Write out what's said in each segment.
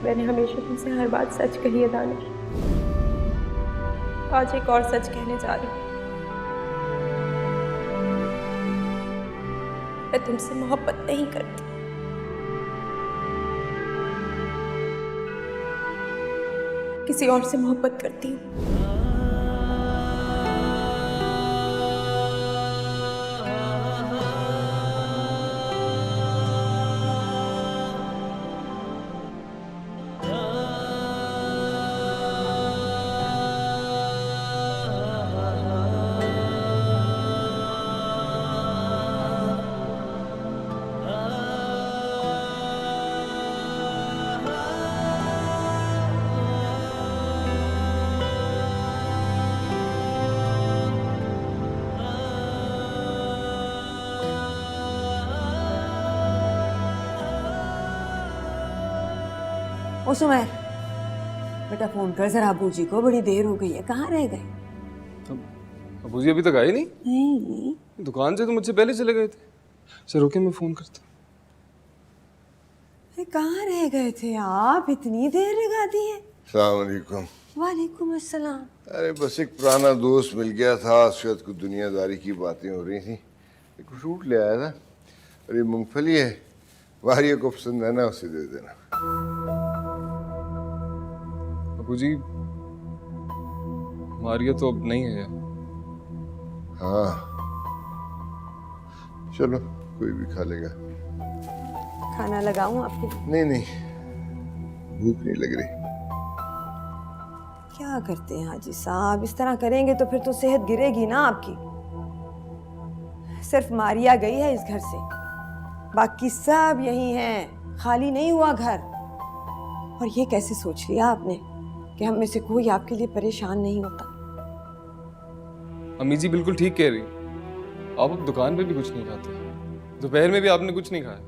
मैंने हमेशा तुमसे हर बात सच कही है दानिश। आज एक और सच कहने जा रही हूँ। मैं तुमसे मोहब्बत नहीं करती। किसी और से मोहब्बत करती हूँ। ओ सुमैर, बेटा फोन कर जरा अबू जी को, बड़ी देर हो गई है, कहाँ रह गए? अबू जी अभी तक आए नहीं? नहीं, दुकान से तो मुझसे पहले चले गए थे। चलो रुके, मैं फोन करता हूँ। कहाँ रह गए थे आप? इतनी देर लगा दी है। अस्सलाम वालेकुम। वालेकुम अस्सलाम। अरे बस एक पुराना दोस्त मिल गया था, उसके साथ कुछ दुनियादारी की बातें हो रही थी। एक फ्रूट ले आया था, और ये मूंगफली है, वारिया को पसंद है ना, उसे दे देना। अबू जी, मारिया तो अब नहीं है। हाँ चलो, कोई भी खा लेगा। खाना लगाऊं आपके? नहीं नहीं, भूख नहीं लग रही। क्या करते हैं हाजी साहब, इस तरह करेंगे तो फिर तो सेहत गिरेगी ना आपकी। सिर्फ मारिया गई है इस घर से, बाकी सब यही हैं, खाली नहीं हुआ घर। और ये कैसे सोच लिया आपने कि हम में से कोई आपके लिए परेशान नहीं होता? अम्मी जी बिल्कुल ठीक कह रही। आप अब दुकान पे भी कुछ नहीं खाते, दोपहर में भी आपने कुछ नहीं खाया।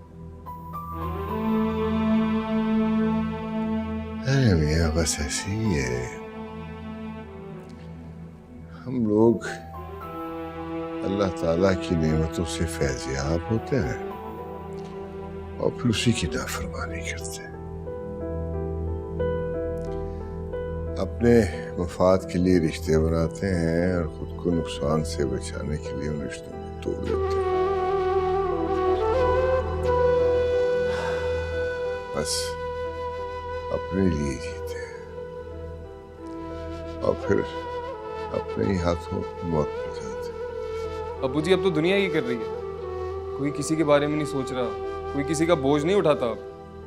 अरे मियाँ बस ऐसी ही है, हम लोग अल्लाह ताला की नेमतों से फैज़याब होते हैं और फिर उसी की नाफरमानी करते हैं। अपने मफाद के लिए रिश्ते बनाते हैं और खुद को नुकसान से बचाने के लिए उन रिश्तों को तोड़ देते हैं। बस अपने लिए जीते हैं और फिर अपने ही हाथों मौत पर जाते हैं। अबू जी अब तो दुनिया ही कर रही है, कोई किसी के बारे में नहीं सोच रहा, कोई किसी का बोझ नहीं उठाता अब।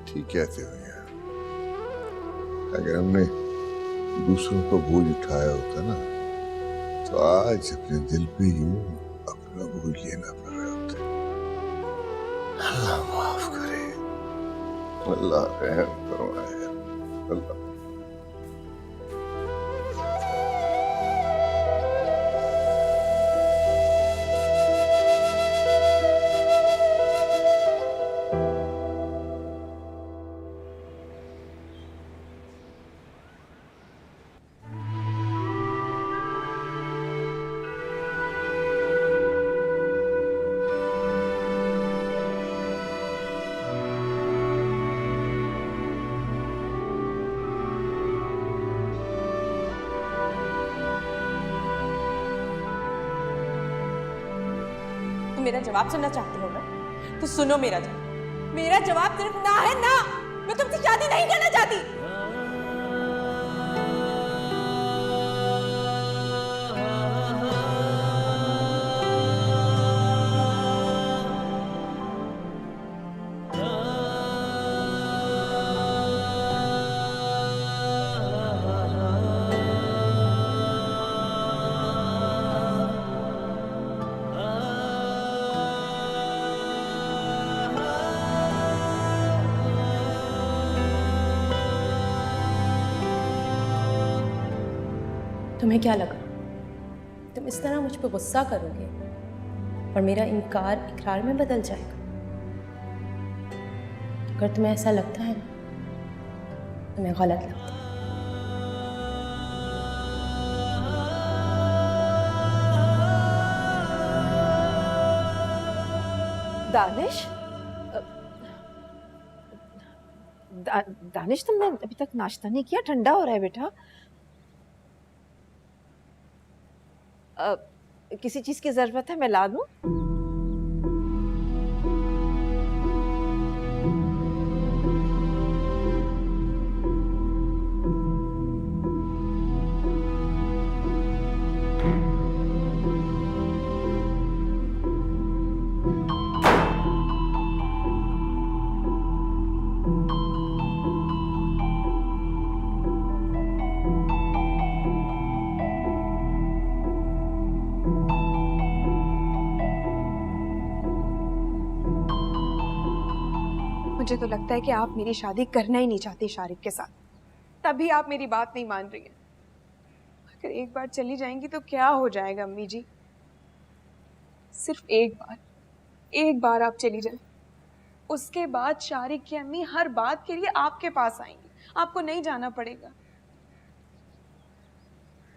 ठीक कहते हो यार, अगर हमने दूसरों को बोझ उठाया होता ना, तो आज अपने दिल पे यूं अपना बोझ लेना पड़ रहा होता। अल्लाह माफ करे, अल्लाह रहम फरमाए, अल्लाह। मेरा जवाब सुनना चाहते हो ना, तो सुनो मेरा जवाब। मेरा जवाब सिर्फ ना है ना। मैं तुमसे शादी नहीं करना चाहती। तुम्हें क्या लगा तुम इस तरह मुझ पर गुस्सा करोगे और मेरा इनकार इकरार में बदल जाएगा? अगर तुम्हें ऐसा लगता है ना, तुम्हें गलत लगता है। दानिश, तुमने अभी तक नाश्ता नहीं किया? ठंडा हो रहा है बेटा। किसी चीज की जरूरत है, मैं ला दूं? मुझे तो लगता है कि आप मेरी शादी करना ही नहीं चाहती शारिक के साथ, तभी आप मेरी बात नहीं मान रही हैं। अगर एक बार चली जाएंगी तो क्या हो जाएगा अम्मी जी? सिर्फ एक बार आप चली जाएं, उसके बाद शारिक की अम्मी हर बात के लिए आपके पास आएंगी, आपको नहीं जाना पड़ेगा।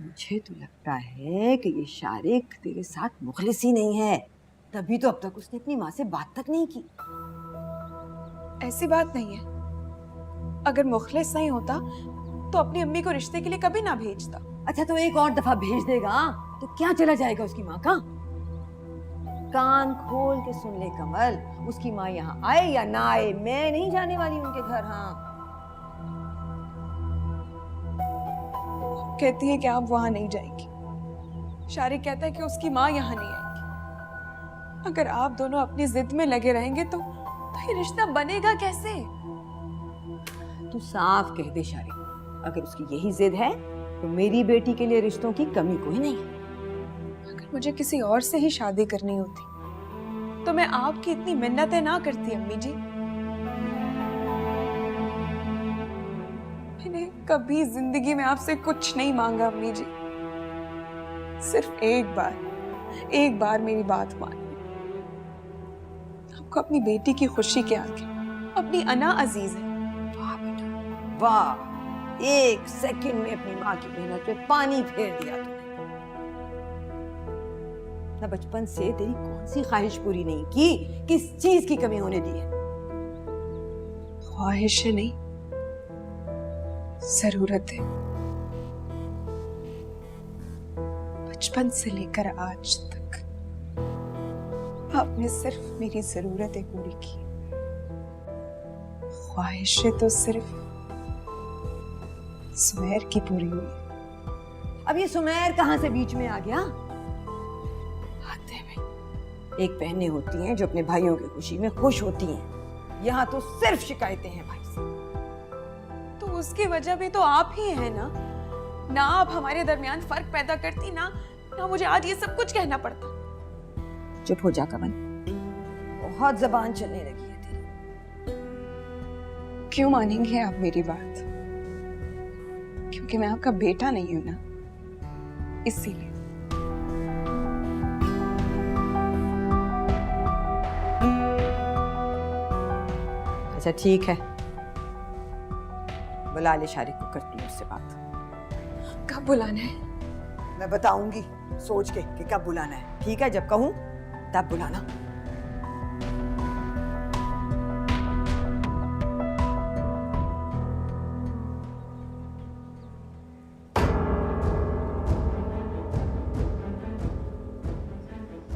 मुझे तो लगता है कि ये शारिक तेरे साथ मुखलिस ही नहीं है, तभी तो अब तक उसने अपनी माँ से बात तक नहीं की। ऐसी बात नहीं है, अगर मुखलिस नहीं होता तो अपनी अम्मी को रिश्ते के लिए कभी ना भेजता। अच्छा, तो एक और दफा भेज देगा तो क्या चला जाएगा उसकी माँ का? कान खोल के सुन ले कमल, उसकी माँ यहाँ आए या ना आए, मैं नहीं जाने वाली उनके घर। हाँ, कहती है कि आप वहां नहीं जाएंगी, शारिक कहता है कि उसकी माँ यहाँ नहीं आएगी। अगर आप दोनों अपनी जिद में लगे रहेंगे तो ये रिश्ता बनेगा कैसे? तू साफ कह दे शारिक, अगर उसकी यही जिद है तो मेरी बेटी के लिए रिश्तों की कमी कोई नहीं है। अगर मुझे किसी और से ही शादी करनी होती तो मैं आपकी इतनी मिन्नतें ना करती अम्मी जी। मैंने कभी जिंदगी में आपसे कुछ नहीं मांगा अम्मी जी, सिर्फ एक बार मेरी बात मान। आपको अपनी बेटी की खुशी के आगे अपनी अना अजीज है। वाह बेटा वाह, एक सेकंड में अपनी माँ की मेहनत पे पानी फेर दिया तूने। ना बचपन से तेरी कौन सी ख्वाहिश पूरी नहीं की, किस चीज की कमी होने दी है? ख्वाहिशें नहीं, जरूरत है। बचपन से लेकर आज तक आपने सिर्फ मेरी जरूरतें पूरी की, ख्वाहिशें तो सिर्फ सुमेर की पूरी हुई। अब ये सुमेर कहाँ से बीच में आ गया? आते में एक बहनें होती हैं जो अपने भाइयों की खुशी में खुश होती हैं, यहाँ तो सिर्फ शिकायतें हैं भाई से। तो उसकी वजह भी तो आप ही हैं ना आप हमारे दरमियान फर्क पैदा करती ना मुझे आज ये सब कुछ कहना पड़ता। चुप हो जा कमल, बहुत जबान चलने लगी है तेरी। क्यों मानेंगे आप मेरी बात? क्योंकि मैं आपका बेटा नहीं हूं ना, इसीलिए। अच्छा ठीक है, बुला ले शारिक को, करती हूँ उससे बात। कब बुलाना है? मैं बताऊंगी सोच के कि कब बुलाना है। ठीक है, जब कहूँ तब बुलाना।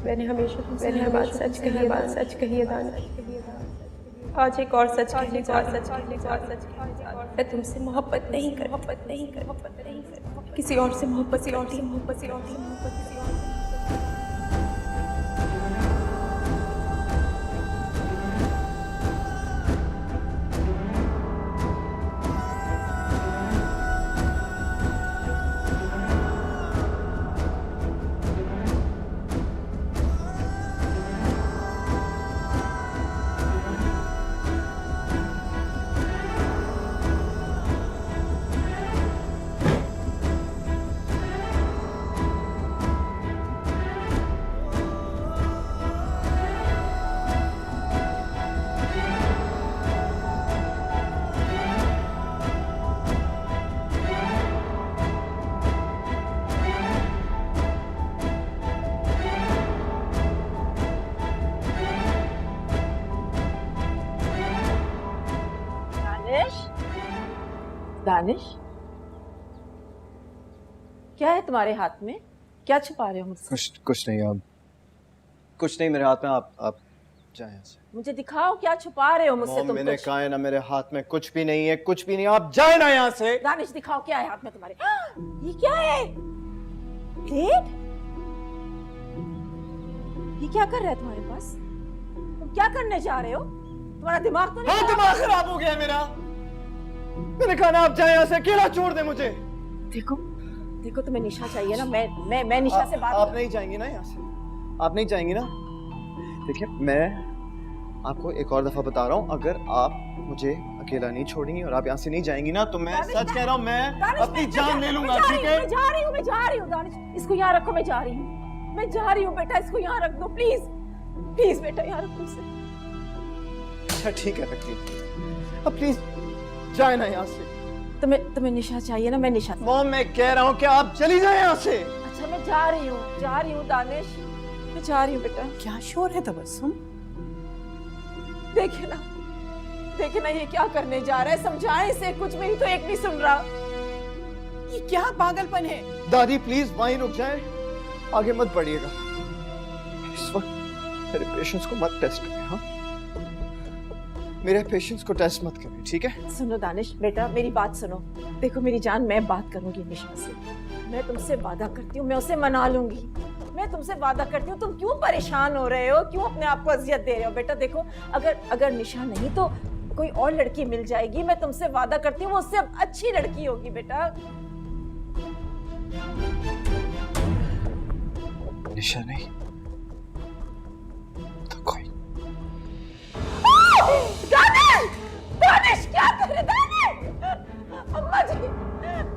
मैंने हमेशा तुमसे हर बात सच कही है दानिश। आज एक और सच कहने जा रही हूं। मैं तुमसे मोहब्बत नहीं कर किसी और से मोहब्बत दानिश, क्या है तुम्हारे हाथ में? क्या छुपा रहे हो मुझसे? कुछ नहीं, आप कुछ नहीं मेरे हाथ में। आप जाएं यहाँ से। मुझे दिखाओ क्या छुपा रहे हो मुझसे मॉम, तुम मैंने कुछ। कहा है ना, मेरे हाथ में कुछ भी नहीं है, कुछ भी नहीं। आप जाए ना यहाँ से। दानिश दिखाओ क्या है हाथ में तुम्हारे। ये क्या है? प्लेट? ये क्या कर रहा है तुम्हारे पास? तुम क्या करने जा रहे हो? तुम्हारा दिमाग तो नहीं हाँ, खराब? दिमाग खराब हो गया मेरा। मैंने कहा ना आप जाए यहाँ से, अकेला छोड़ दे मुझे। देखो देखो, तुम्हें निशा चाहिए ना। मैं निशा से बात आप नहीं जाएंगी ना यहाँ से, आप नहीं जाएंगी ना। देखिए, मैं आपको एक और दफा बता रहा हूँ, अगर आप मुझे अकेला नहीं छोड़ेंगी और आप यहाँ से नहीं जाएंगी ना, तो मैं सच कह रहा हूँ, मैं अपनी जान ले लूंगा। ठीक है? मैं जा रही हूँ दानिश, इसको यहाँ रखो। मैं जा रही हूँ बेटा, इसको यहाँ रख दो प्लीज। प्लीज बेटा, यहाँ रखो इसे। अच्छा ठीक है, रख लीजिए। अब प्लीज जाए ना यहाँ से। तुम्हें निशा चाहिए ना। मैं निशा। मॉम, मैं कह रहा हूँ कि आप चली जाए यहाँ से। अच्छा, मैं जा रही हूँ दानिश, मैं जा रही हूँ बेटा। क्या शोर है तबस्सुम? देखे ना ये क्या करने जा रहा है। समझाएं इसे कुछ, मेरी तो एक नहीं सुन रहा। ये क्या पागलपन है? दादी प्लीज वहीं रुक जाए, आगे मत बढ़िएगा। इस वक्त मेरे पेशेंस को मत टेस्ट करें। हाँ, मेरे पेशेंस को टेस्ट मत करें, ठीक है? सुनो दानिश बेटा, मेरी बात सुनो। देखो मेरी जान, मैं बात करूंगी निशा से। मैं तुमसे वादा करती हूँ, मैं उसे मना लूंगी। मैं तुमसे वादा करती हूँ। तुम क्यों परेशान हो रहे हो? क्यों अपने आप को अजियत दे रहे हो? बेटा देखो, अगर निशा नहीं तो कोई और लड़की मिल जाएगी। मैं तुमसे वादा करती हूँ, वो उससे अच्छी लड़की होगी बेटा। निशा नहीं तो कोई। दानिश क्या कर रहे? दानिश! अम्मा जी,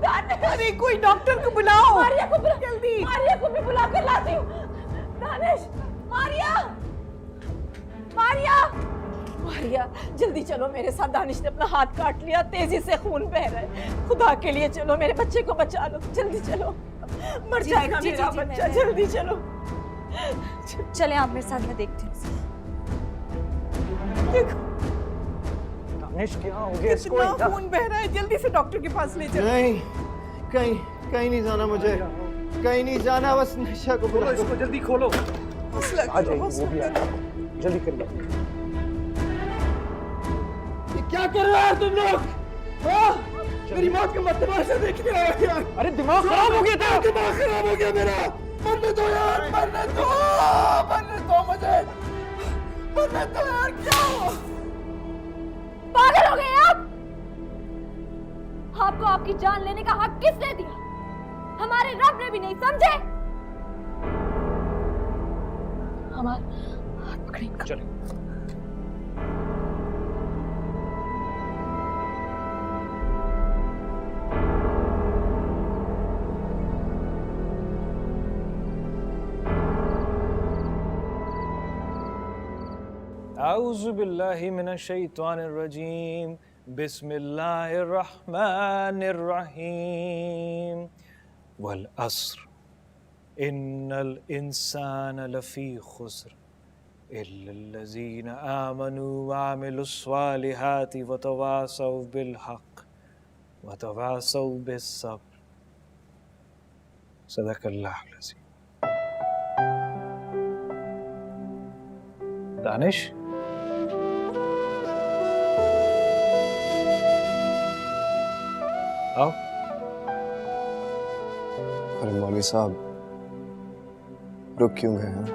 दानिश! अरे कोई डॉक्टर को बुलाओ। मारिया को बुला, जल्दी। मारिया को भी बुला कर लाती हूँ। दानिश! मारिया जल्दी चलो मेरे साथ। दानिश ने अपना हाथ काट लिया, तेजी से खून बह रहा है। खुदा के लिए चलो, मेरे बच्चे को बचा लो। जल्दी चलो, मर जाएगा मेरा बच्चा। जल्दी चलो। चले आप मेरे साथ, मैं देखती हूँ। दानिश क्या हो गया इसको? कितना खून बह रहा है, जल्दी से डॉक्टर के पास ले चलो। नहीं, कहीं नहीं जाना मुझे, कहीं नहीं जाना। बस निशा को बुलाओ। इसको जल्दी खोलो। आ जाइए, वो भी जल्दी करिए। ये क्या कर रहे हो तुम लोग? मेरी मौत का मत तमाशा देखने आए हो यार। अरे दिमाग खराब हो गया था। दिमाग खराब हो गया मेरा। मरने दो यार, मरने दो मुझे, मरने दो यार। क्या पागल हो गए आप? आपको आपकी जान लेने का हक किसने दिया? हमारे रब ने भी नहीं, समझे? हमारा हाथ पकड़े इनका। चलो। आऊज़ु बिल्लाहि मिनश शैतानिर रजीम, बिस्मिल्लाहिर रहमानिर रहीम। वल अस्र इन्नल इंसाना लफ़ी खुस्र इल्लल्लज़ीना आमनू व अमिलुस्सालिहाति व तवासौ बिल हक़ व तवासौ बिस सब्र। सदक़ल्लाहुल अज़ीम। दानिश, आओ। अरे मौलवी साहब, रुक क्यों गए हैं?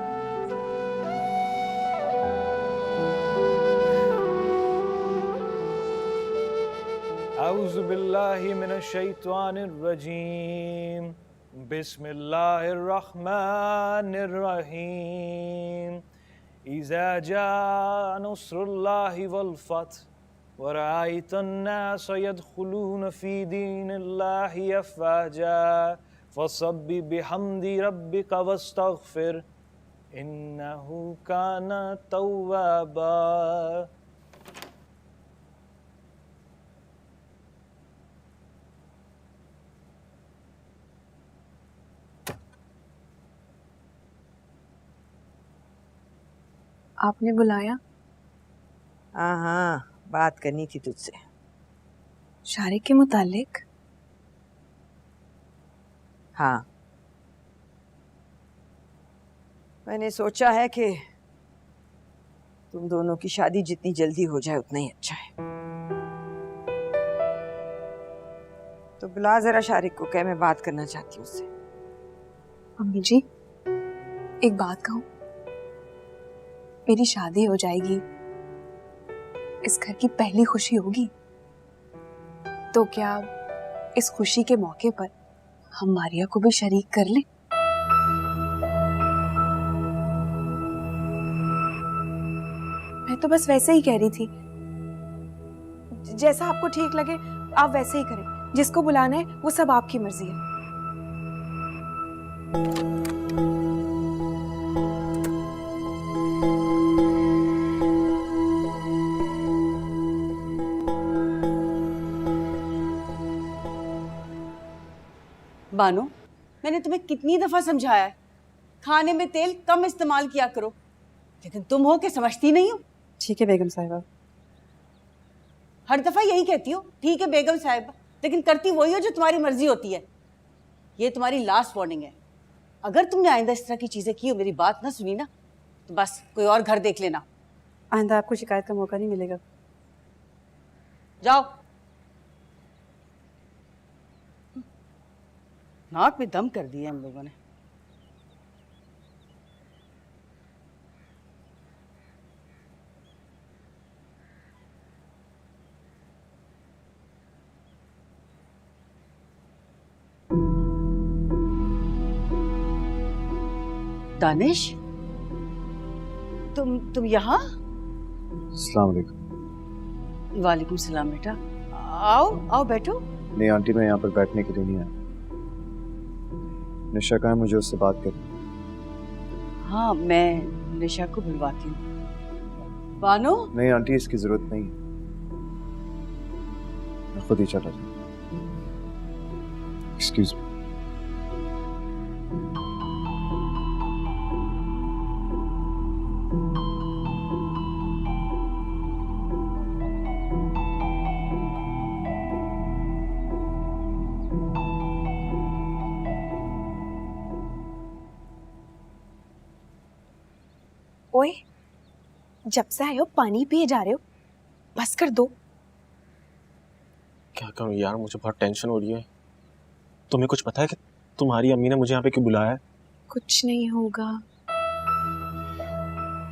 आऊज़ु बिल्लाहि मिनश शैतानिर रजीम, बिस्मिल्लाहिर रहमानिर रहीम। इज़ा जाअ नस्रुल्लाहि वल फ़त्ह वरअयत अन्नास यदखुलून फ़ी दीनिल्लाहि अफ़वाजा फसब्बिह बिहम्दि रब्बिका वस्तग़फ़िर इन्नहु काना तव्वाबा। आपने बुलाया? हाँ हाँ, बात करनी थी तुझसे। शारिक के मुतालिक? हाँ, मैंने सोचा है कि तुम दोनों की शादी जितनी जल्दी हो जाए उतना ही अच्छा है। तो बुला जरा शारिक को, कह मैं बात करना चाहती हूँ उससे। अम्मी जी, एक बात कहूँ, मेरी शादी हो जाएगी, इस घर की पहली खुशी होगी, तो क्या इस खुशी के मौके पर हम मारिया को भी शरीक कर लें? मैं तो बस वैसे ही कह रही थी, जैसा आपको ठीक लगे आप वैसे ही करें, जिसको बुलाना है वो सब आपकी मर्जी है। बानो, मैंने तुम्हें कितनी दफा समझाया है खाने में तेल कम इस्तेमाल किया करो, लेकिन तुम हो के समझती नहीं हो। ठीक है बेगम साहिबा। हर दफा यही कहती हो, ठीक है बेगम साहिबा, लेकिन करती वही हो जो तुम्हारी मर्जी होती है। ये तुम्हारी लास्ट वार्निंग है। अगर तुमने आइंदा इस तरह की चीजें की और मेरी बात ना सुनी ना, तो बस कोई और घर देख लेना। आइंदा आपको शिकायत का मौका नहीं मिलेगा। जाओ। नाक में दम कर दिया हम लोगों ने। दानिश, तुम यहाँ? अस्सलाम वालेकुम। वालेकुम सलाम बेटा। आओ आओ बैठो। नहीं आंटी, मैं यहाँ पर बैठने के लिए नहीं आया। निशा कहा है मुझे उससे बात करनी। हाँ, मैं निशा को बुलवाती हूँ। बानो? नहीं आंटी, इसकी जरूरत नहीं है, मैं खुद ही चला जाऊँ। Excuse me. ओए, जब से आए हो पानी पिए जा रहे हो, बस कर दो। क्या करूं यार, मुझे बहुत टेंशन हो रही है। तुम्हें कुछ पता है कि तुम्हारी अम्मी ने मुझे यहाँ पे क्यों बुलाया है? कुछ नहीं होगा।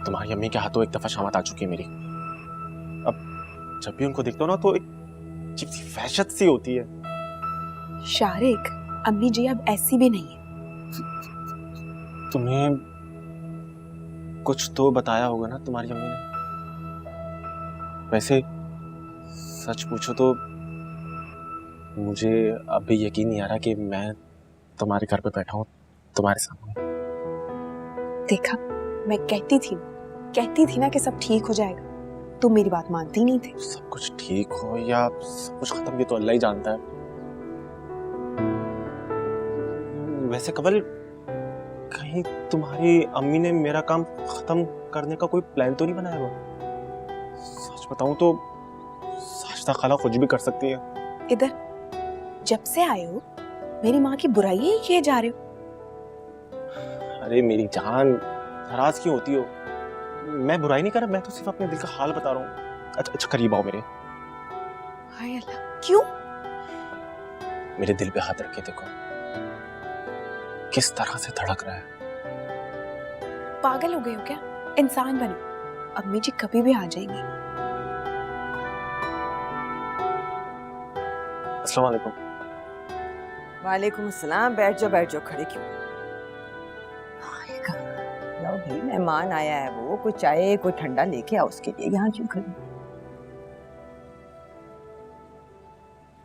तुम्हारी अम्मी के हाथों एक दफा शामत आ चुकी है मेरी। अब जब भी उनको देखता हूँ ना तो एक अजीब सी वहशत सी होती है। शारिक, अम्मी जी अब ऐसी भी नहीं है। तुम्हें कुछ तो बताया होगा ना तुम्हारी अम्मी ने? वैसे सच पूछो तो मुझे अभी यकीन नहीं आ रहा कि मैं तुम्हारे घर पे बैठा हूँ तुम्हारे सामने। देखा, मैं कहती थी ना कि सब ठीक हो जाएगा, तुम मेरी बात मानती नहीं थे। सब कुछ ठीक हो या सब कुछ खत्म, ये तो अल्लाह ही जानता है। वैसे कवल, कहीं तुम्हारी अम्मी ने मेरा काम खत्म करने का कोई प्लान तो नहीं बनाया हुआ? सच बताऊं तो साजिदा खाला कुछ भी कर सकती है। इधर जब से आए हो मेरी माँ की बुराई ही किए जा रहे हो। अरे मेरी जान, नाराज क्यों होती हो? मैं बुराई नहीं कर रहा, मैं तो सिर्फ अपने दिल का हाल बता रहा हूँ। अच्छा करीब आओ मेरे। हाय अल्लाह, क्यों? मेरे दिल पे हाथ रख के देखो, किस तरह से धड़क रहा है। पागल हो गए हो क्या? इंसान बनो, अम्मी जी कभी भी आ जाएंगी। अस्सलाम वालेकुम। वालेकुम अस्सलाम। बैठ जाओ, खड़े क्यों? लाओ भाई, मेहमान आया है, वो कोई चाय कोई ठंडा लेके आओ उसके लिए, यहाँ क्यों खड़ी?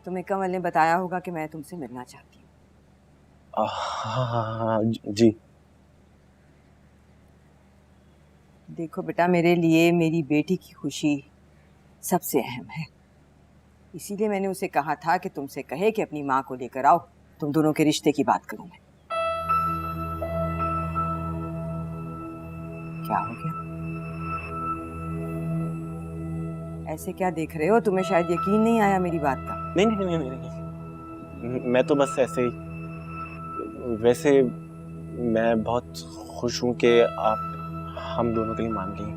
तुम्हें कमल ने बताया होगा कि मैं तुमसे मिलना चाहती हूँ। हाँ जी। देखो बेटा, मेरे लिए मेरी बेटी की खुशी सबसे अहम है, इसीलिए मैंने उसे कहा था कि तुमसे कहे कि अपनी माँ को लेकर आओ, तुम दोनों के रिश्ते की बात करूँ मैं। क्या हो गया? ऐसे क्या देख रहे हो? तुम्हें शायद यकीन नहीं आया मेरी बात का। नहीं नहीं नहीं, नहीं, नहीं। मैं तो बस ऐसे ही, वैसे मैं बहुत खुश हूँ कि आप हम दोनों के लिए मान गई।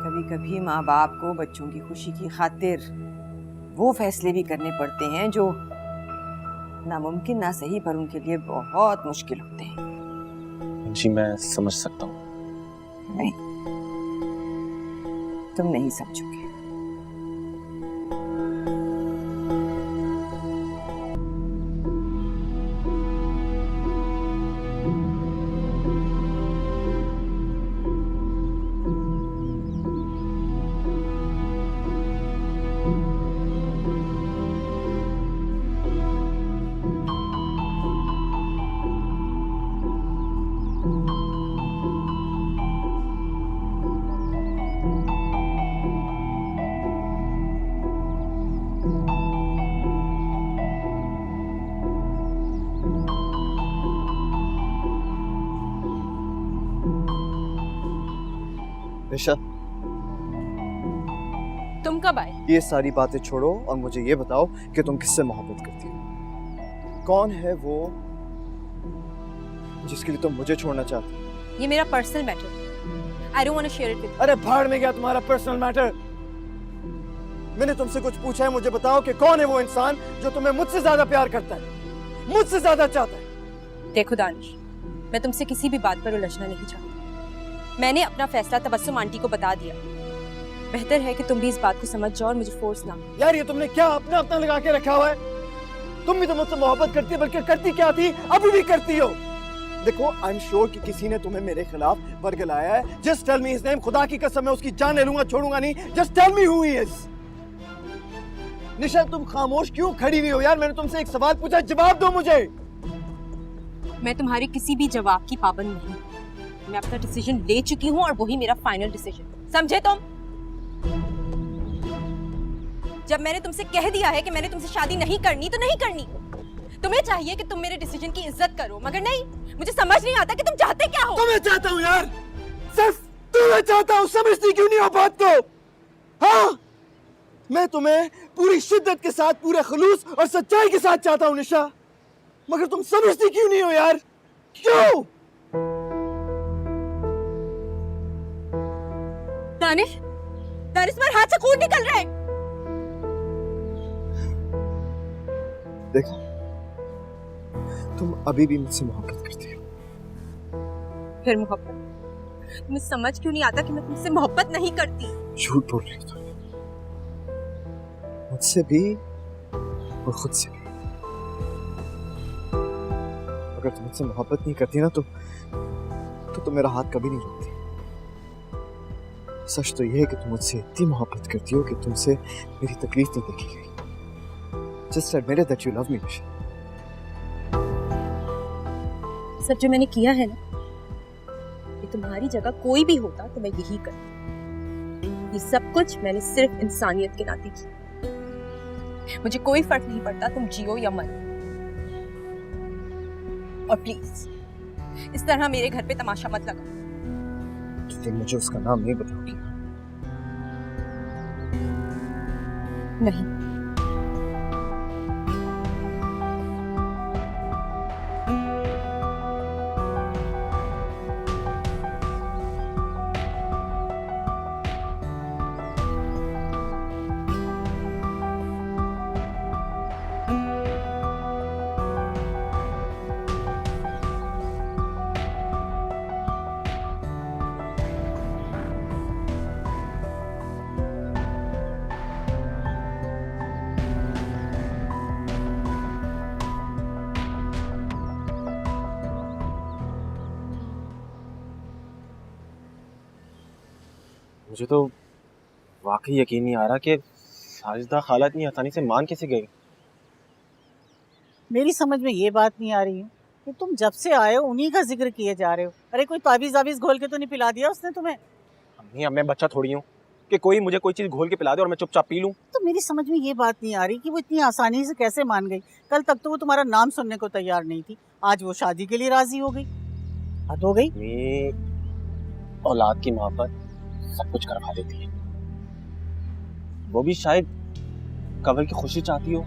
कभी कभी माँ बाप को बच्चों की खुशी की खातिर वो फैसले भी करने पड़ते हैं जो नामुमकिन ना सही पर उनके लिए बहुत मुश्किल होते हैं। जी मैं समझ सकता हूँ। नहीं, तुम नहीं समझोगे। निशा, तुम कब आए? ये सारी बातें छोड़ो और मुझे ये बताओ कि तुम किससे मोहब्बत करती हो? कौन है वो जिसके लिए तुम मुझे छोड़ना चाहती हो? ये मेरा personal matter. I don't want to share it with. अरे भाड़ में गया तुम्हारा पर्सनल मैटर। मैंने तुमसे कुछ पूछा है, मुझे बताओ कि कौन है वो इंसान जो तुम्हें मुझसे ज्यादा प्यार करता है, मुझसे ज्यादा चाहता है। देखो दानिश, मैं तुमसे किसी भी बात पर उलझना नहीं चाहती। मैंने अपना फैसला तबस्सुम आंटी को बता दिया। बेहतर है कि तुम भी इस बात को समझ जाओ और मुझे फोर्स ना। यार ये तुमने क्या अपना अपना लगा के रखा हुआ है? तुम भी तो मुझसे मोहब्बत करती है, बल्कि करती क्या थी, अभी भी करती हो। देखो, आई एम श्योर कि किसी ने तुम्हें मेरे खिलाफ बरगलाया है। Just tell me his name. खुदा की कसम, मैं उसकी जान ले लूंगा, छोड़ूंगा नहीं। Just tell me who he is. Nisha, तुम खामोश क्यों खड़ी हुई हो यार? मैंने तुमसे एक सवाल पूछा, जवाब दो मुझे। मैं तुम्हारे किसी भी जवाब की पाबंद नहीं। मैं अपना डिसीजन ले चुकी हूँ और वही मेरा फाइनल डिसीजन, समझे तुम? जब मैंने तुमसे कह दिया है कि मैंने तुमसे शादी नहीं करनी तो नहीं करनी। तुम्हें चाहिए कि तुम मेरे डिसीजन की इज्जत करो, मगर नहीं। मुझे समझ नहीं आता कि तुम चाहते क्या हो। तुम्हें चाहता हूँ यार, सिर्फ तुम्हें चाहता हूँ। समझती क्यों नहीं हो बात को? हाँ, मैं तुम्हें पूरी शिद्दत के साथ, पूरे खुलूस और सच्चाई के साथ चाहता हूँ निशा, मगर तुम समझती क्यों नहीं हो यार? क्यों? दानिश, दानिश, मेरे हाथ से खून निकल रहा है। देखो, तुम अभी भी मुझसे मोहब्बत करती हो। फिर मोहब्बत? तुम्हें समझ क्यों नहीं आता कि मैं तुमसे मोहब्बत नहीं करती? झूठ बोल रही हो, मुझसे भी और खुद से भी। अगर तुम मुझसे मोहब्बत नहीं करती ना तो मेरा हाथ कभी नहीं रोकती। सच तो यह है कि तुम मुझसे इतनी मोहब्बत करती हो कि तुमसे मेरी तकलीफ नहीं देखी गई। Just admit it that you love me, Nisha. सब जो मैंने किया है ना, कि तुम्हारी जगह कोई भी होता तो मैं यही करती। ये सब कुछ मैंने सिर्फ इंसानियत के नाते की। मुझे कोई फर्क नहीं पड़ता तुम जियो या मरो। और प्लीज इस तरह मेरे घर पे तमाशा मत लगाओ। तो तुम मुझे उसका नाम नहीं बताओगी? नहीं। मुझे तो वाकई यकीन नहीं आ रहा कि साजिदा खाला इतनी आसानी से मान कैसे गई। मेरी समझ में ये बात नहीं आ रही है कि तुम जब से आए हो उन्हीं का जिक्र किए जा रहे हो। अरे कोई ताबीज़ आबीज़ घोल के तो नहीं पिला दिया उसने तुम्हें? अम्मी, अब मैं बच्चा थोड़ी हूँ कि कोई मुझे कोई चीज़ घोल के पिला दे और मैं चुपचाप पी लूँ। तो मेरी समझ में ये बात नहीं आ रही कि वो इतनी आसानी से कैसे मान गई। कल तक तो वो तुम्हारा नाम सुनने को तैयार नहीं थी, आज वो शादी के लिए राजी हो गई। हद हो गई। औलाद की मोहब्बत सब कुछ करवा देती है। वो भी शायद कंवल की खुशी चाहती हो।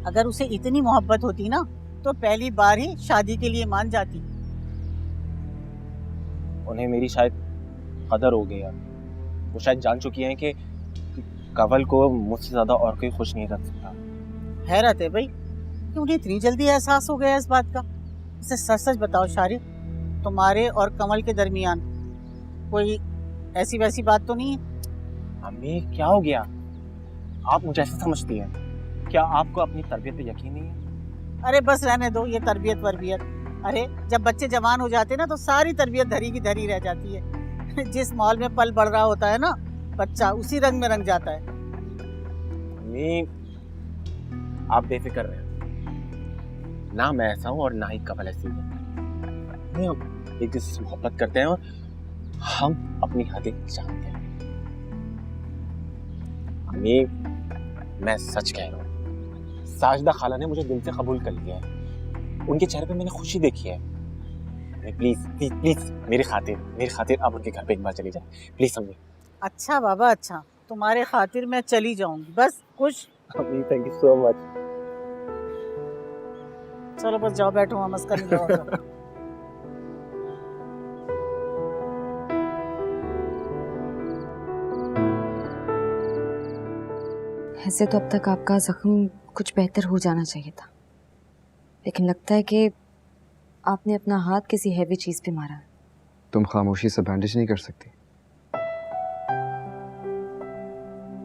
अगर उसे इतनी मोहब्बत होती ना तो पहली बार ही शादी के लिए मान जाती। उन्हें मेरी शायद कदर हो गई है। वो शायद जान चुकी हैं कि कंवल को मुझसे ज्यादा और कोई खुश नहीं रख सकता। हैरत है भाई कि उन्हें इतनी जल्दी एहसास हो गया इस बात का। उसे सच सच बताओ शारिक, तुम्हारे और कमल के दरमियान कोई ऐसी वैसी बात तो नहीं है? अम्मी क्या हो गया? आप मुझे ऐसे समझती हैं? क्या आपको अपनी तरबियत पे यकीन नहीं है? अरे बस रहने दो ये तरबियत वरबियत। अरे जब बच्चे जवान हो जाते हैं ना तो सारी तरबियत धरी की धरी रह जाती है। जिस माहौल में पल बढ़ रहा होता है ना बच्चा, उसी रंग में रंग जाता है। अम्मी आप बेफिक्र रहे, ना मैं ऐसा हूँ और ना ही कमल ऐसी है। हम एक दूसरे से मोहब्बत करते हैं और हम अपनी हदें जानते हैं। अम्मी मैं सच कह रहा हूँ, साजिदा खाला ने मुझे दिल से कबूल कर लिया है। उनके चेहरे पे मैंने खुशी देखी है। प्लीज प्लीज प्लीज मेरी खातिर आप उनके घर पे एक बार चली जाए प्लीज अम्मी। अच्छा बाबा अच्छा, तुम्हारे खातिर मैं चली जाऊंगी, बस खुश। अम्मी थैंक यू सो मच। चलो बस जाओ बैठो, वहाँ मस्करी करो। ऐसे तो अब तक आपका जख्म कुछ बेहतर हो जाना चाहिए था, लेकिन लगता है कि आपने अपना हाथ किसी हैवी चीज पे मारा है। तुम खामोशी से बैंडेज नहीं कर सकती?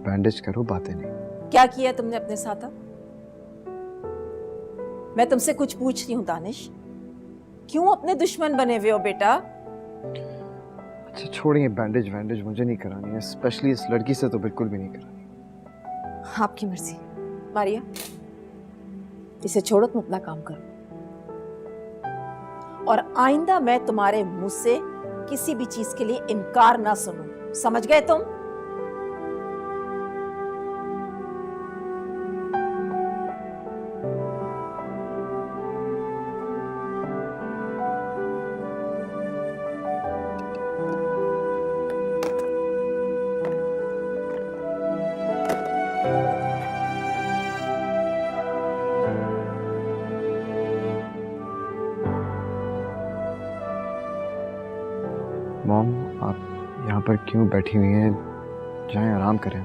बैंडेज करो, बातें नहीं। क्या किया तुमने अपने साथ? मैं तुमसे कुछ पूछ रही हूँ दानिश, क्यों अपने दुश्मन बने हुए हो बेटा? अच्छा छोड़िए, बैंडेज वैंडेज मुझे नहीं करानी है, स्पेशली इस लड़की से तो बिल्कुल भी नहीं करानी। आपकी मर्जी। मारिया इसे छोड़ो, तुम अपना काम करो और आइंदा मैं तुम्हारे मुंह से किसी भी चीज के लिए इनकार ना सुनूं, समझ गए तुम? मॉम आप यहाँ पर क्यों बैठी हुई हैं? जाएं आराम करें।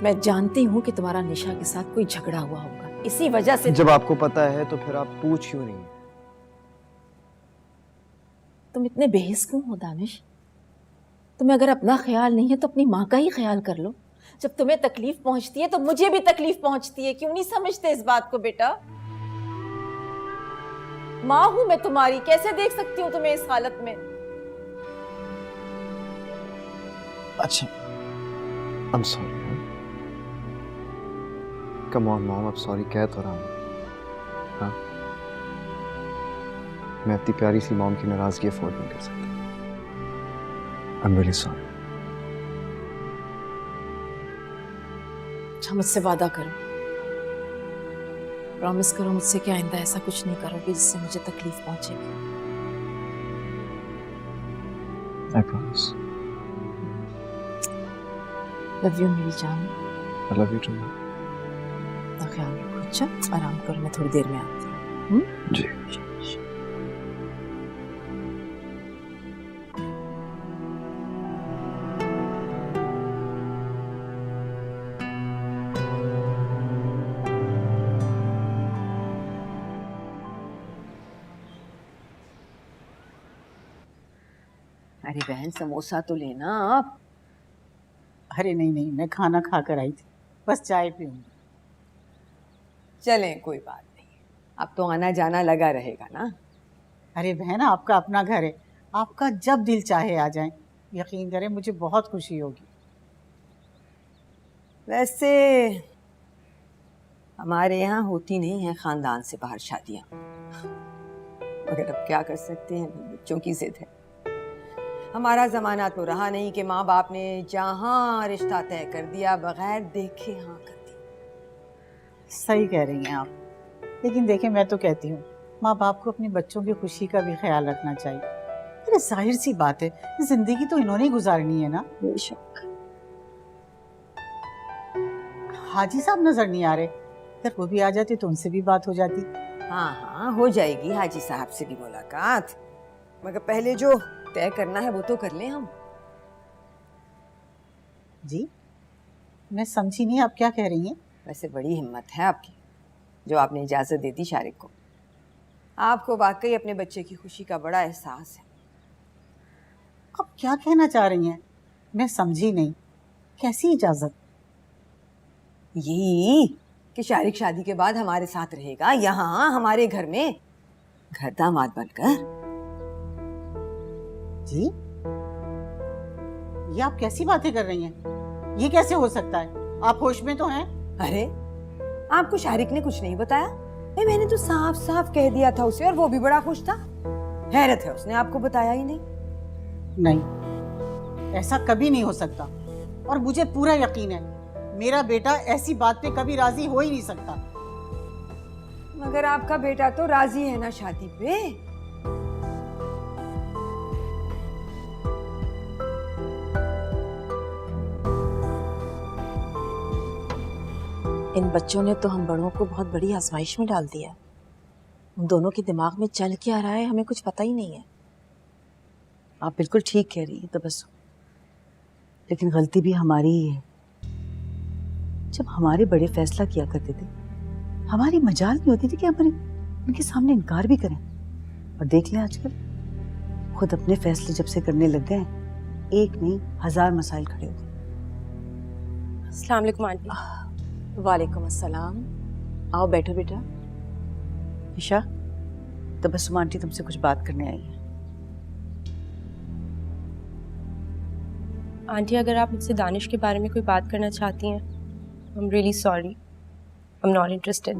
मैं जानती हूँ कि तुम्हारा निशा के साथ कोई झगड़ा हुआ होगा, इसी वजह से। जब आपको पता है तो फिर आप पूछ क्यों नहीं? तुम इतने बेहिस क्यों हो दानिश? तुम्हें अगर अपना ख्याल नहीं है तो अपनी माँ का ही ख्याल कर लो। जब तुम्हें तकलीफ पहुंचती है तो मुझे भी तकलीफ पहुंचती है। क्यों नहीं समझते इस बात को बेटा? माँ हूं मैं तुम्हारी, कैसे देख सकती हूँ तुम्हें इस हालत में? अच्छा I'm sorry। Come on mom, अब सॉरी कह तो रहा हूँ। हाँ मैं इतनी प्यारी सी मॉम की नाराजगी अफोर्ड नहीं कर सकता। I'm really sorry। अच्छा मुझसे वादा करो, प्रॉमिस करो मुझसे कि आइंदा ऐसा कुछ नहीं करोगे जिससे मुझे तकलीफ पहुंचेगी। I promise। लव यू मेरी जान। I love you too। अपना ख्याल रखो। अच्छा आराम करो, मैं थोड़ी देर में आती हूँ। जी। अरे बहन समोसा तो लेना आप। अरे नहीं नहीं, मैं खाना खा कर आई थी, बस चाय पीऊंगी। चलें कोई बात नहीं, अब तो आना जाना लगा रहेगा ना। अरे बहन आपका अपना घर है, आपका जब दिल चाहे आ जाएं। यकीन करें मुझे बहुत खुशी होगी। वैसे हमारे यहाँ होती नहीं है खानदान से बाहर शादियाँ, मगर अब क्या कर सकते हैं, बच्चों की जिद है। हमारा ज़माना तो रहा नहीं कि माँ बाप ने जहाँ रिश्ता तय कर दिया बगैर देखे हाँ कर दी। सही कह रही हैं आप, लेकिन देखें मैं तो कहती हूँ माँ बाप को अपने बच्चों की खुशी का भी ख्याल रखना चाहिए। अरे जाहिर सी बात है, जिंदगी तो इन्होंने ही गुजारनी है ना। बेशक। हाजी साहब नजर नहीं आ रहे, अगर वो भी आ जाते तो उनसे भी बात हो जाती। हाँ हाँ, हो जाएगी हाजी साहब से भी मुलाकात, मगर पहले जो तय करना है वो तो कर लें हम। जी मैं समझी नहीं, आप क्या कह रही हैं? वैसे बड़ी हिम्मत है आपकी जो आपने इजाज़त दे दी शारिक को। आपको वाकई अपने बच्चे की खुशी का बड़ा एहसास है। आप क्या कहना चाह रही हैं? मैं समझी नहीं, कैसी इजाजत? यही कि शारिक शादी के बाद हमारे साथ रहेगा, यहाँ हमारे घर में घर दामाद बनकर। जी ये आप कैसी बातें कर रही हैं? ये कैसे हो सकता है? आप होश में तो हैं? अरे आपको शारिक ने कुछ नहीं बताया? मैंने तो साफ साफ कह दिया था उसे, और वो भी बड़ा खुश था। हैरत है उसने आपको बताया ही नहीं। नहीं, ऐसा कभी नहीं हो सकता, और मुझे पूरा यकीन है मेरा बेटा ऐसी बात पे कभी राजी हो ही नहीं सकता। मगर आपका बेटा तो राजी है ना शादी पे? इन बच्चों ने तो हम बड़ों को बहुत बड़ी आजमाइश में डाल दिया। उन दोनों के दिमाग में चल क्या रहा है हमें कुछ पता ही नहीं है। आप बिल्कुल ठीक कह रही हैं तो बस, लेकिन गलती भी हमारी ही है। जब हमारे बड़े फैसला किया करते थे, हमारी मजाल नहीं होती थी कि हम उनके सामने इनकार भी करें। और देख लें आजकल, खुद अपने फैसले जब से करने लग गए, एक नहीं 1000 मसाइल खड़े हो गए। अस्सलाम वालेकुम आंटी। वालेकुम अस्सलाम। आओ बैठो बेटा। ईशा, तबस्सुम आंटी तुमसे कुछ बात करने आई है। आंटी अगर आप मुझसे दानिश के बारे में कोई बात करना चाहती हैं, I am really sorry, I am not interested.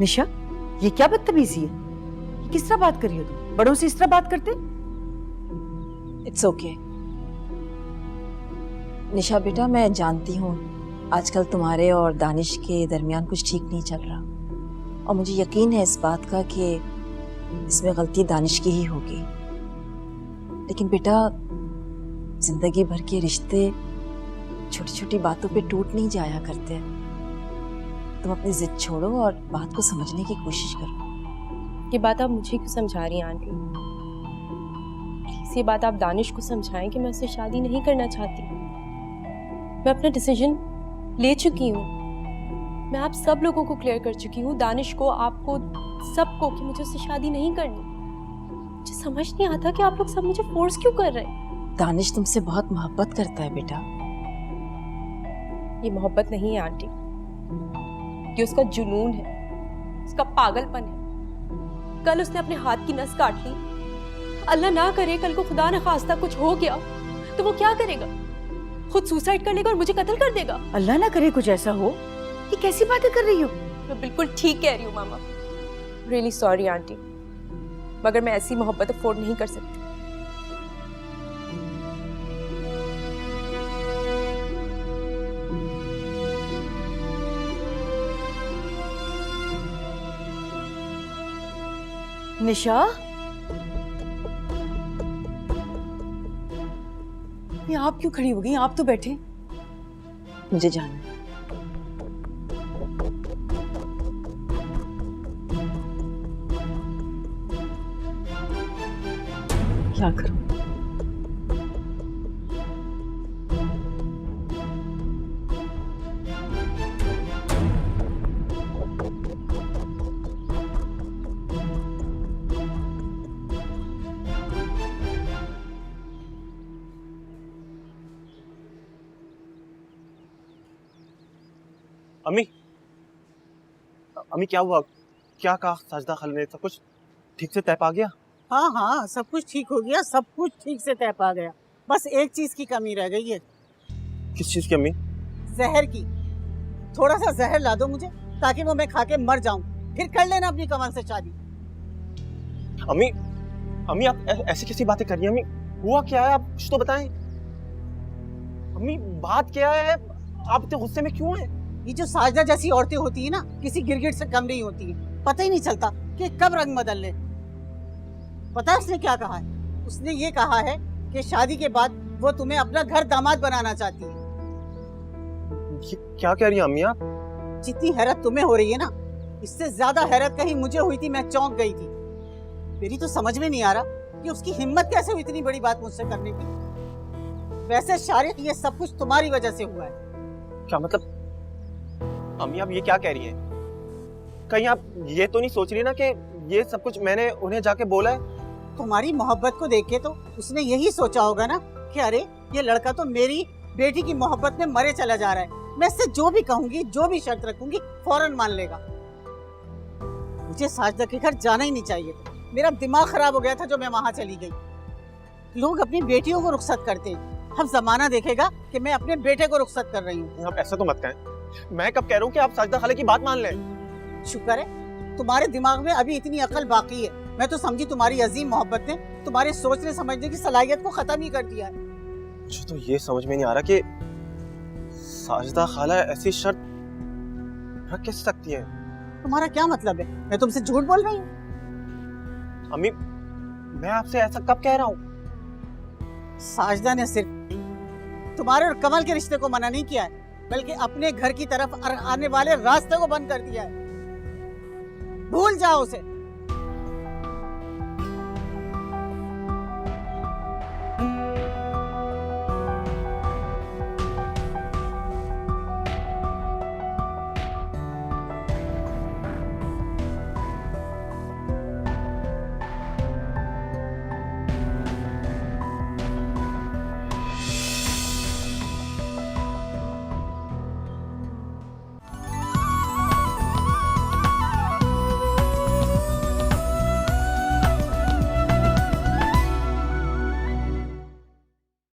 Nisha, ये क्या बदतमीजी है? ये किस तरह बात कर रही हो तुम? बड़ों से इस तरह बात करते? It's okay. निशा बेटा, मैं जानती हूँ आजकल तुम्हारे और दानिश के दरमियान कुछ ठीक नहीं चल रहा, और मुझे यकीन है इस बात का कि इसमें गलती दानिश की ही होगी। लेकिन बेटा, जिंदगी भर के रिश्ते छोटी छोटी बातों पे टूट नहीं जाया करते। तुम अपनी जिद छोड़ो और बात को समझने की कोशिश करो। ये बात आप मुझे क्यों समझा रही हैं आंटी? प्लीज ये बात आप दानिश को समझाएं कि मैं उससे शादी नहीं करना चाहती। मैं अपना डिसीजन ले चुकी हूँ। मैं आप सब लोगों को क्लियर कर चुकी हूँ, दानिश को, आपको, सबको, कि मुझे उससे शादी नहीं करनी। मुझे समझ नहीं आता कि आप लोग सब मुझे फोर्स क्यों कर रहे हैं। दानिश तुमसे बहुत मोहब्बत करता है बेटा। ये मोहब्बत नहीं है आंटी, ये उसका जुनून है, उसका पागलपन है। कल उसने अपने हाथ की नस काट ली। अल्लाह ना करे कल को खुदा न खास्ता कुछ हो गया तो वो क्या करेगा? खुद सुसाइड कर लेगा और मुझे कत्ल कर देगा। अल्लाह ना करे कुछ ऐसा हो। ये कैसी बातें कर रही हो? मैं बिल्कुल ठीक कह रही हूँ मामा। रियली सॉरी आंटी, मगर मैं ऐसी मोहब्बत अफोर्ड नहीं कर सकती। निशा, ये आप क्यों खड़ी हो गई? आप तो बैठे। मुझे जाना है। क्या करूं? अम्मी, अम्मी क्या हुआ? क्या कहा साजदा खाला ने? सब कुछ ठीक से तय पा गया? हाँ हाँ, सब कुछ ठीक हो गया, सब कुछ ठीक से तय पा गया। बस एक चीज की कमी रह गई है। किस चीज की अम्मी? जहर की। थोड़ा सा जहर ला दो मुझे, ताकि वो मैं खा के मर जाऊं, फिर कर लेना अपनी कमल से शादी। अम्मी, अम्मी आप ऐसी कैसी बातें कर रही हैं? अम्मी हुआ क्या है? आप कुछ तो बताएं। अम्मी बात क्या है? आप इतने गुस्से में क्यों हैं? ये जो साजदा जैसी औरतें होती है ना, किसी गिरगिट से कम नहीं होती है। पता ही नहीं चलता कि कब रंग बदल ले। पता है उसने क्या कहा है? उसने ये कहा है कि शादी के बाद वो तुम्हें अपना घर दामाद बनाना चाहती है। ये क्या कह रही हैं अम्मी आप? जितनी हैरत तुम्हें हो रही है ना, इससे ज्यादा हैरत कहीं मुझे हुई थी। मैं चौंक गई थी। मेरी तो समझ में नहीं आ रहा कि उसकी हिम्मत कैसे हुई इतनी बड़ी बात मुझसे करने की। वैसे शारिक, ये सब कुछ तुम्हारी वजह से हुआ है। क्या मतलब? अम्मी आप ये क्या कह रही हैं? कहीं आप ये तो नहीं सोच रही ना कि ये सब कुछ मैंने उन्हें जाके बोला है? तुम्हारी मोहब्बत को देख के तो उसने यही सोचा होगा ना कि अरे ये लड़का तो मेरी बेटी की मोहब्बत में मरे चला जा रहा है, मैं इससे जो भी कहूंगी, जो भी शर्त रखूंगी, फौरन मान लेगा। मुझे साजदा के घर जाना ही नहीं चाहिए था। मेरा दिमाग खराब हो गया था जो मैं वहां चली गई। लोग अपनी बेटियों को रुखसत करते हैं, अब जमाना देखेगा कि मैं अपने बेटे को रुखसत कर रही हूँ। आप ऐसा तो मत कहें। मैं कब कह रहा हूँ कि आप साजदा खाला की बात मान लें। शुक्र है तुम्हारे दिमाग में अभी इतनी अकल बाकी है। मैं तो समझी तुम्हारी अजीम मोहब्बत ने तुम्हारे सोचने समझने की सलाहियत को खत्म ही कर दिया है। मुझे तो ये समझ में नहीं आ रहा कि साजदा खाला ऐसी शर्त रख कैसे सकती है। तुम्हारा क्या मतलब है? मैं तुमसे झूठ बोल रही हूँ? अम्मी मैं आपसे ऐसा कब कह रहा हूँ? साजदा ने सिर्फ तुम्हारे और कमल के रिश्ते को मना नहीं किया है, बल्कि अपने घर की तरफ आने वाले रास्ते को बंद कर दिया है। भूल जाओ उसे।